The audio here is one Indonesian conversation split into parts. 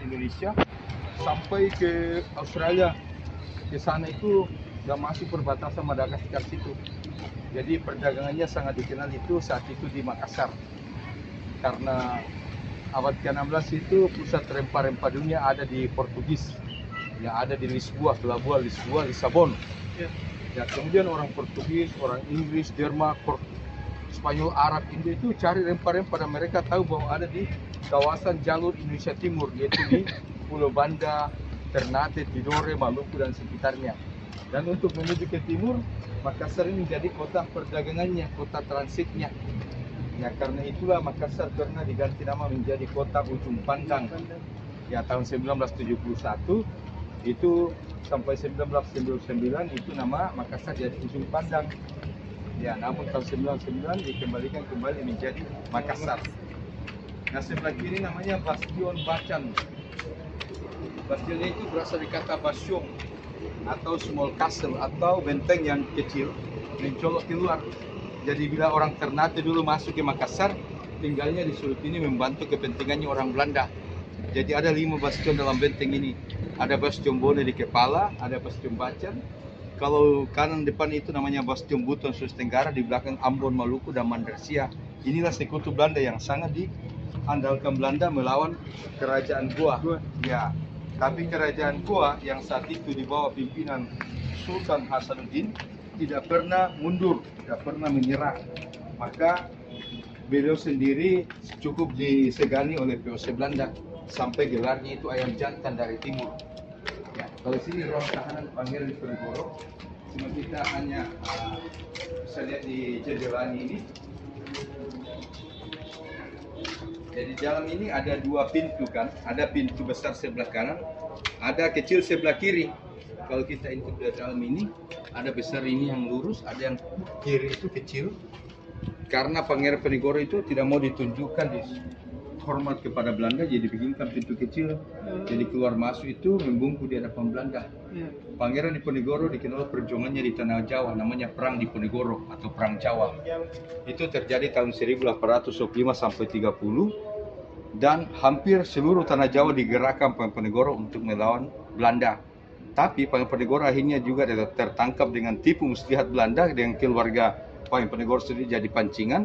Indonesia sampai ke Australia. Ke sana itu nggak masuk perbatasan Madagaskar situ. Jadi perdagangannya sangat dikenal itu saat itu di Makassar. Karena abad ke-16 itu pusat rempah-rempah dunia ada di Portugis. Yang ada di Lisboa, pelabuhan Lisboa, Lisabon. Ya, kemudian orang Portugis, orang Inggris, Jerman, Spanyol, Arab, India itu cari rempah-rempah dan mereka tahu bahwa ada di kawasan jalur Indonesia Timur, yaitu di Pulau Banda, Ternate, Tidore, Maluku dan sekitarnya. Dan untuk menuju ke timur, Makassar ini menjadi kota perdagangannya, kota transitnya. Ya, karena itulah Makassar pernah diganti nama menjadi kota ujung pandang. Ya, tahun 1971 itu sampai 1999 itu nama Makassar jadi ujung pandang. Ya, namun tahun 99 dikembalikan kembali menjadi Makassar. Nah, sebelah kiri namanya Bastion Bacan. Bastionnya itu berasal dari kata bastion atau small castle atau benteng yang kecil mencolok keluar. Jadi bila orang Ternate dulu masuk ke Makassar, tinggalnya di sudut ini membantu kepentingannya orang Belanda. Jadi ada 5 bastion dalam benteng ini. Ada Bastion Bone di kepala, ada Bastion Bacan. Kalau kanan depan itu namanya Bastion Buton Sulawesi Tenggara, di belakang Ambon, Maluku dan Mandarsia. Inilah sekutu Belanda yang sangat diandalkan Belanda melawan kerajaan Goa. Ya, tapi kerajaan Goa yang saat itu di bawah pimpinan Sultan Hasanuddin tidak pernah mundur, tidak pernah menyerah. Maka beliau sendiri cukup disegani oleh VOC Belanda sampai gelarnya itu ayam jantan dari timur. Ya, kalau sini ruang tahanan Pangeran Diponegoro, cuma kita hanya bisa lihat di jendela ini. Jadi dalam ini ada 2 pintu kan, ada pintu besar sebelah kanan, ada kecil sebelah kiri. Kalau kita intip dari dalam ini, ada besar ini yang lurus, ada yang kiri itu kecil. Karena Pangeran Diponegoro itu tidak mau ditunjukkan hormat kepada Belanda, jadi bikinkan pintu kecil. Jadi keluar masuk itu membungkuk di hadapan Belanda. Pangeran Diponegoro dikenal perjuangannya di tanah Jawa, namanya Perang Diponegoro atau Perang Jawa. Itu terjadi tahun 1825 sampai 30 dan hampir seluruh tanah Jawa digerakkan Pangeran Diponegoro untuk melawan Belanda. Tapi Pangeran Diponegoro akhirnya juga tertangkap dengan tipu muslihat Belanda dengan keluarga Pangeran Diponegoro sendiri jadi pancingan.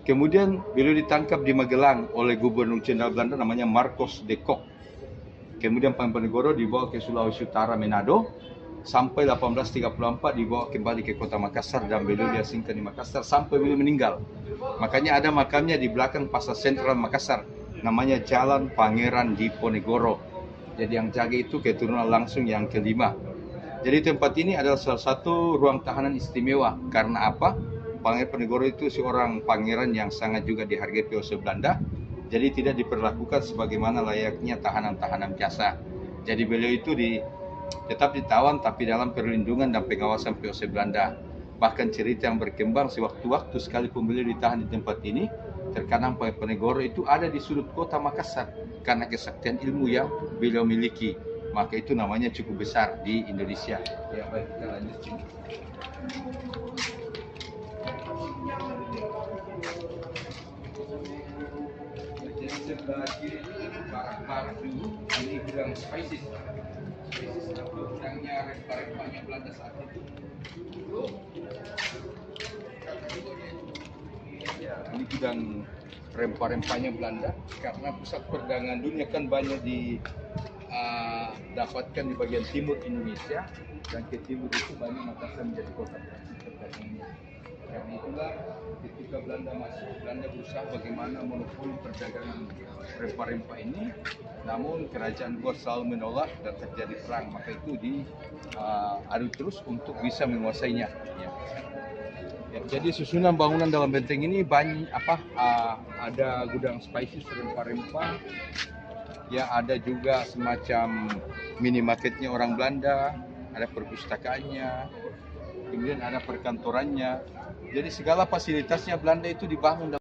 Kemudian beliau ditangkap di Magelang oleh Gubernur Jenderal Belanda namanya Marcos de Kock. Kemudian Pangeran Diponegoro dibawa ke Sulawesi Utara, Manado, sampai 1834 dibawa kembali ke kota Makassar dan beliau diasingkan di Makassar sampai beliau meninggal. Makanya ada makamnya di belakang pasar sentral Makassar, namanya Jalan Pangeran Diponegoro. Jadi yang jaga itu keturunan langsung yang kelima. Jadi tempat ini adalah salah satu ruang tahanan istimewa. Karena apa? Pangeran Diponegoro itu seorang pangeran yang sangat juga dihargai VOC Belanda. Jadi tidak diperlakukan sebagaimana layaknya tahanan-tahanan biasa. Jadi beliau itu tetap ditawan tapi dalam perlindungan dan pengawasan VOC Belanda. Bahkan cerita yang berkembang sewaktu-waktu sekalipun beliau ditahan di tempat ini, terkadang Pangeran Diponegoro itu ada di sudut kota Makassar karena kesaktian ilmu yang beliau miliki. Maka itu namanya cukup besar di Indonesia. Ya, baik, kita lanjut sini. Jadi sebelah kiri ini barang-barang dulu, ini gudang spices. Spices atau gudangnya rempah-rempahnya Belanda saat itu. Ya, ini gudang rempah-rempahnya Belanda karena pusat perdagangan dunia kan banyak dapatkan di bagian timur Indonesia dan ke timur itu banyak Makassar menjadi kota transit perdagangannya. Karena itulah ketika Belanda masuk, Belanda berusaha bagaimana monopoli perdagangan rempah-rempah ini, namun kerajaan Goa selalu menolak dan terjadi perang. Maka itu diadu terus untuk bisa menguasainya. Ya. Ya, jadi susunan bangunan dalam benteng ini banyak ada gudang spices rempah-rempah. Ya, ada juga semacam minimarketnya orang Belanda, ada perpustakaannya, kemudian ada perkantorannya. Jadi segala fasilitasnya Belanda itu dibangun